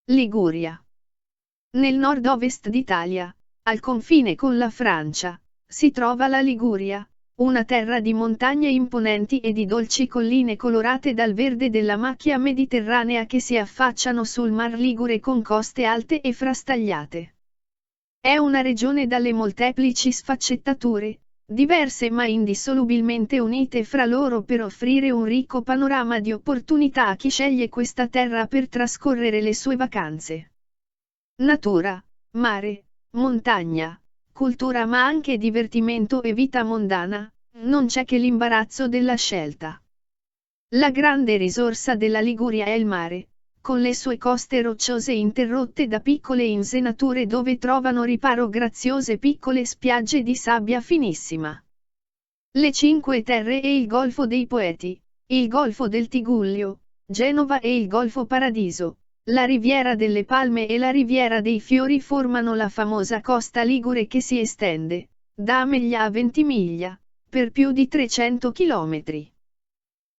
Liguria. Nel nord-ovest d'Italia, al confine con la Francia, si trova la Liguria, una terra di montagne imponenti e di dolci colline colorate dal verde della macchia mediterranea che si affacciano sul Mar Ligure con coste alte e frastagliate. È una regione dalle molteplici sfaccettature, diverse ma indissolubilmente unite fra loro per offrire un ricco panorama di opportunità a chi sceglie questa terra per trascorrere le sue vacanze. Natura, mare, montagna, cultura ma anche divertimento e vita mondana, non c'è che l'imbarazzo della scelta. La grande risorsa della Liguria è il mare, con le sue coste rocciose interrotte da piccole insenature dove trovano riparo graziose piccole spiagge di sabbia finissima. Le Cinque Terre e il Golfo dei Poeti, il Golfo del Tigullio, Genova e il Golfo Paradiso, la Riviera delle Palme e la Riviera dei Fiori formano la famosa costa ligure che si estende, da Ameglia a Ventimiglia, per più di 300 chilometri.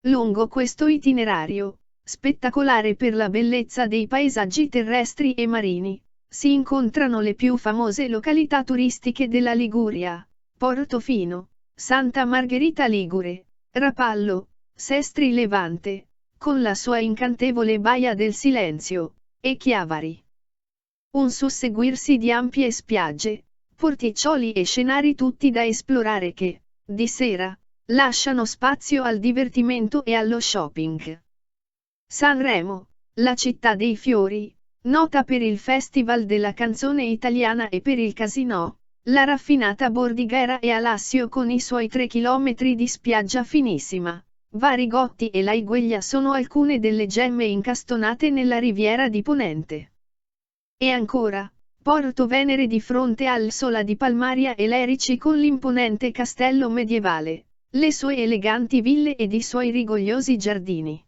Lungo questo itinerario, spettacolare per la bellezza dei paesaggi terrestri e marini, si incontrano le più famose località turistiche della Liguria, Portofino, Santa Margherita Ligure, Rapallo, Sestri Levante, con la sua incantevole Baia del Silenzio, e Chiavari. Un susseguirsi di ampie spiagge, porticcioli e scenari tutti da esplorare che, di sera, lasciano spazio al divertimento e allo shopping. Sanremo, la città dei fiori, nota per il Festival della canzone italiana e per il casinò, la raffinata Bordighera e Alassio con i suoi 3 chilometri di spiaggia finissima. Varigotti e Laigueglia sono alcune delle gemme incastonate nella riviera di Ponente. E ancora, Porto Venere di fronte al Sola di Palmaria e Lerici con l'imponente castello medievale, le sue eleganti ville ed i suoi rigogliosi giardini.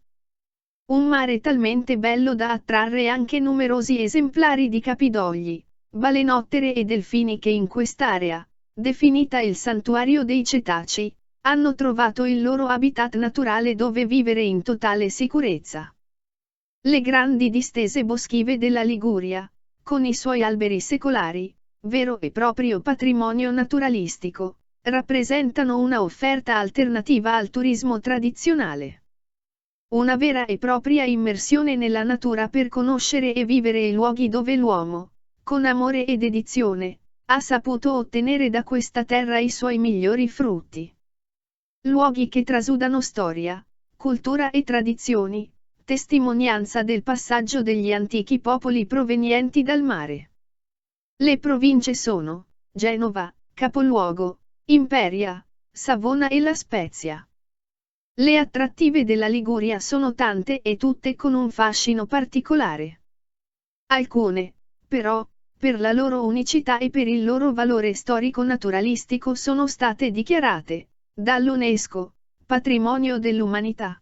Un mare talmente bello da attrarre anche numerosi esemplari di capidogli, balenottere e delfini che in quest'area, definita il santuario dei cetacei, hanno trovato il loro habitat naturale dove vivere in totale sicurezza. Le grandi distese boschive della Liguria, con i suoi alberi secolari, vero e proprio patrimonio naturalistico, rappresentano una offerta alternativa al turismo tradizionale. Una vera e propria immersione nella natura per conoscere e vivere i luoghi dove l'uomo, con amore e dedizione, ha saputo ottenere da questa terra i suoi migliori frutti. Luoghi che trasudano storia, cultura e tradizioni, testimonianza del passaggio degli antichi popoli provenienti dal mare. Le province sono Genova, capoluogo, Imperia, Savona e La Spezia. Le attrattive della Liguria sono tante e tutte con un fascino particolare. Alcune, però, per la loro unicità e per il loro valore storico-naturalistico sono state dichiarate dall'UNESCO, Patrimonio dell'Umanità.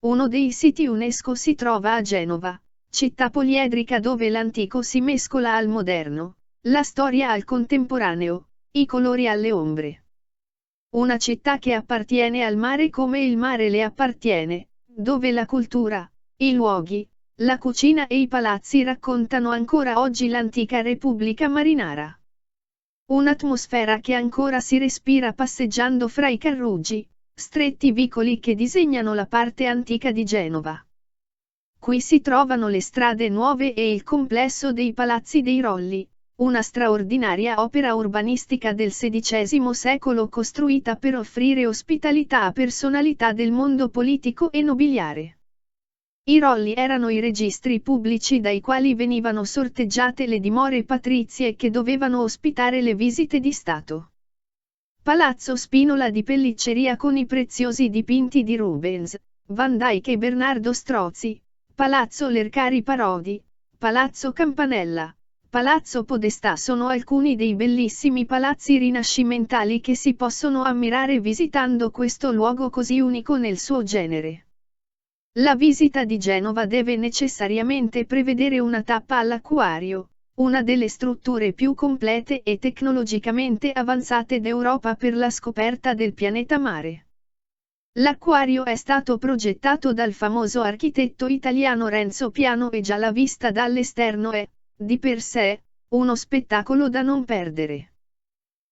Uno dei siti UNESCO si trova a Genova, città poliedrica dove l'antico si mescola al moderno, la storia al contemporaneo, i colori alle ombre. Una città che appartiene al mare come il mare le appartiene, dove la cultura, i luoghi, la cucina e i palazzi raccontano ancora oggi l'antica Repubblica marinara. Un'atmosfera che ancora si respira passeggiando fra i carruggi, stretti vicoli che disegnano la parte antica di Genova. Qui si trovano le strade nuove e il complesso dei Palazzi dei Rolli, una straordinaria opera urbanistica del XVI secolo costruita per offrire ospitalità a personalità del mondo politico e nobiliare. I rolli erano i registri pubblici dai quali venivano sorteggiate le dimore patrizie che dovevano ospitare le visite di Stato. Palazzo Spinola di Pellicceria con i preziosi dipinti di Rubens, Van Dyck e Bernardo Strozzi, Palazzo Lercari Parodi, Palazzo Campanella, Palazzo Podestà sono alcuni dei bellissimi palazzi rinascimentali che si possono ammirare visitando questo luogo così unico nel suo genere. La visita di Genova deve necessariamente prevedere una tappa all'Acquario, una delle strutture più complete e tecnologicamente avanzate d'Europa per la scoperta del pianeta mare. L'acquario è stato progettato dal famoso architetto italiano Renzo Piano e già la vista dall'esterno è, di per sé, uno spettacolo da non perdere.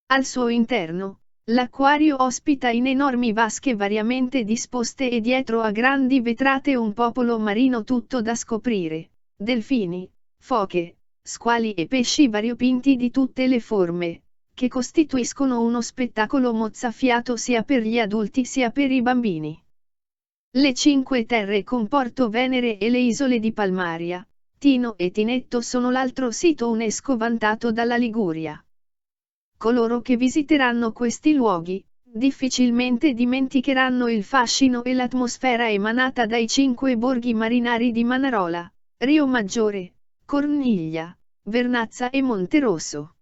Al suo interno, l'acquario ospita in enormi vasche variamente disposte e dietro a grandi vetrate un popolo marino tutto da scoprire, delfini, foche, squali e pesci variopinti di tutte le forme, che costituiscono uno spettacolo mozzafiato sia per gli adulti sia per i bambini. Le Cinque Terre con Porto Venere e le isole di Palmaria, Tino e Tinetto sono l'altro sito UNESCO vantato dalla Liguria. Coloro che visiteranno questi luoghi, difficilmente dimenticheranno il fascino e l'atmosfera emanata dai 5 borghi marinari di Manarola, Rio Maggiore, Corniglia, Vernazza e Monterosso.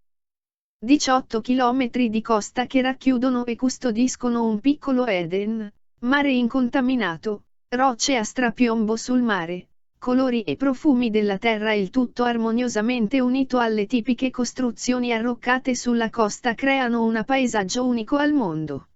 18 chilometri di costa che racchiudono e custodiscono un piccolo Eden, mare incontaminato, rocce a strapiombo sul mare, colori e profumi della terra, il tutto armoniosamente unito alle tipiche costruzioni arroccate sulla costa creano un paesaggio unico al mondo.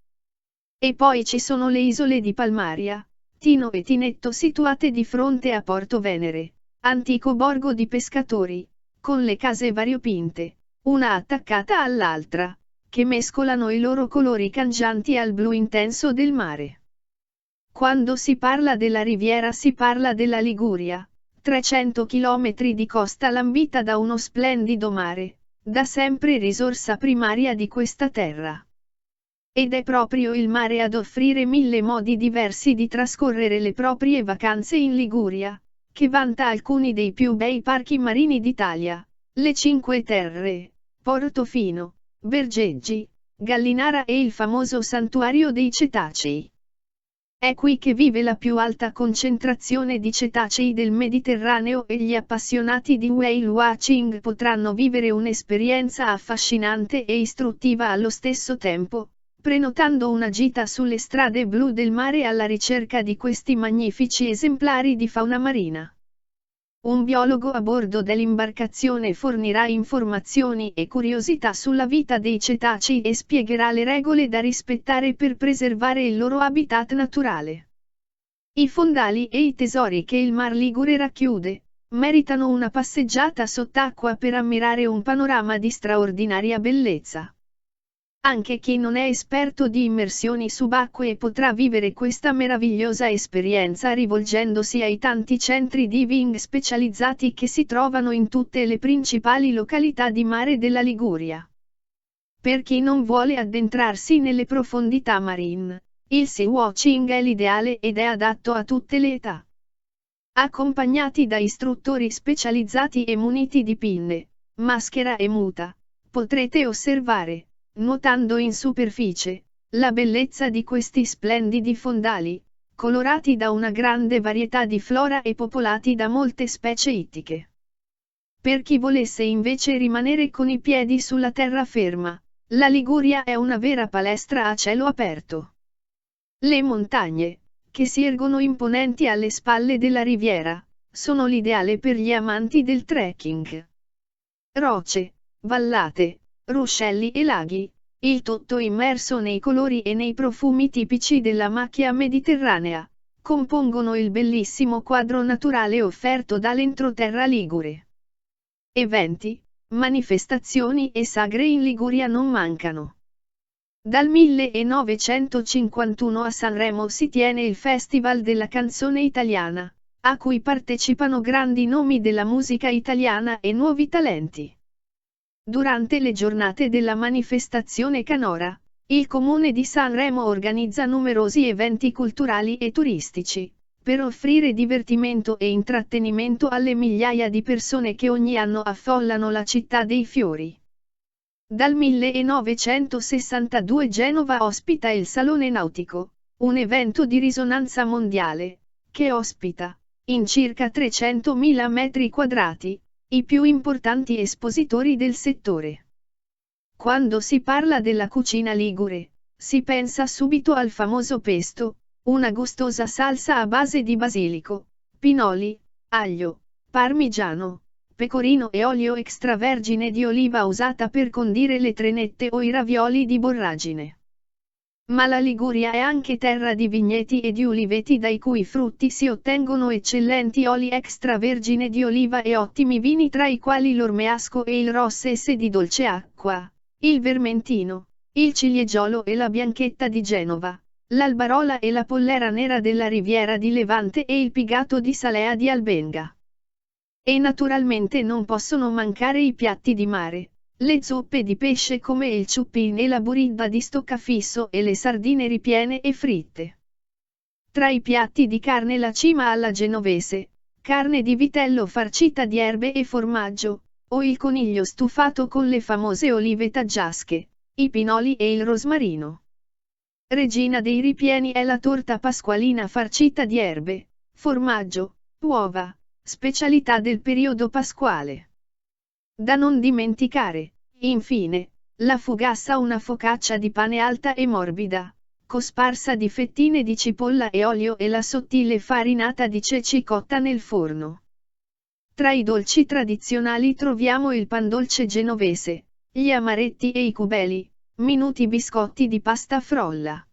E poi ci sono le isole di Palmaria, Tino e Tinetto situate di fronte a Porto Venere, antico borgo di pescatori, con le case variopinte, una attaccata all'altra, che mescolano i loro colori cangianti al blu intenso del mare. Quando si parla della Riviera si parla della Liguria, 300 km di costa lambita da uno splendido mare, da sempre risorsa primaria di questa terra. Ed è proprio il mare ad offrire 1000 modi diversi di trascorrere le proprie vacanze in Liguria, che vanta alcuni dei più bei parchi marini d'Italia, le Cinque Terre, Portofino, Bergeggi, Gallinara e il famoso santuario dei cetacei. È qui che vive la più alta concentrazione di cetacei del Mediterraneo e gli appassionati di whale watching potranno vivere un'esperienza affascinante e istruttiva allo stesso tempo, prenotando una gita sulle strade blu del mare alla ricerca di questi magnifici esemplari di fauna marina. Un biologo a bordo dell'imbarcazione fornirà informazioni e curiosità sulla vita dei cetacei e spiegherà le regole da rispettare per preservare il loro habitat naturale. I fondali e i tesori che il Mar Ligure racchiude, meritano una passeggiata sott'acqua per ammirare un panorama di straordinaria bellezza. Anche chi non è esperto di immersioni subacquee potrà vivere questa meravigliosa esperienza rivolgendosi ai tanti centri diving specializzati che si trovano in tutte le principali località di mare della Liguria. Per chi non vuole addentrarsi nelle profondità marine, il sea watching è l'ideale ed è adatto a tutte le età. Accompagnati da istruttori specializzati e muniti di pinne, maschera e muta, potrete osservare, nuotando in superficie, la bellezza di questi splendidi fondali, colorati da una grande varietà di flora e popolati da molte specie ittiche. Per chi volesse invece rimanere con i piedi sulla terraferma, la Liguria è una vera palestra a cielo aperto. Le montagne, che si ergono imponenti alle spalle della riviera, sono l'ideale per gli amanti del trekking. Rocce, vallate, ruscelli e laghi, il tutto immerso nei colori e nei profumi tipici della macchia mediterranea, compongono il bellissimo quadro naturale offerto dall'entroterra ligure. Eventi, manifestazioni e sagre in Liguria non mancano. Dal 1951 a Sanremo si tiene il Festival della canzone italiana, a cui partecipano grandi nomi della musica italiana e nuovi talenti. Durante le giornate della manifestazione canora, il Comune di Sanremo organizza numerosi eventi culturali e turistici, per offrire divertimento e intrattenimento alle migliaia di persone che ogni anno affollano la città dei fiori. Dal 1962 Genova ospita il Salone Nautico, un evento di risonanza mondiale, che ospita, in circa 300.000 metri quadrati, i più importanti espositori del settore. Quando si parla della cucina ligure, si pensa subito al famoso pesto, una gustosa salsa a base di basilico, pinoli, aglio, parmigiano, pecorino e olio extravergine di oliva usata per condire le trenette o i ravioli di borragine. Ma la Liguria è anche terra di vigneti e di uliveti dai cui frutti si ottengono eccellenti oli extravergine di oliva e ottimi vini tra i quali l'Ormeasco e il Rossese di dolce acqua, il Vermentino, il Ciliegiolo e la Bianchetta di Genova, l'Albarola e la Pollera nera della Riviera di Levante e il Pigato di Salea di Albenga. E naturalmente non possono mancare i piatti di mare. Le zuppe di pesce come il ciuppin e la buridda di stoccafisso e le sardine ripiene e fritte. Tra i piatti di carne la cima alla genovese, carne di vitello farcita di erbe e formaggio, o il coniglio stufato con le famose olive taggiasche, i pinoli e il rosmarino. Regina dei ripieni è la torta pasqualina farcita di erbe, formaggio, uova, specialità del periodo pasquale. Da non dimenticare, infine, la fugassa, una focaccia di pane alta e morbida, cosparsa di fettine di cipolla e olio e la sottile farinata di ceci cotta nel forno. Tra i dolci tradizionali troviamo il pandolce genovese, gli amaretti e i cubeli, minuti biscotti di pasta frolla.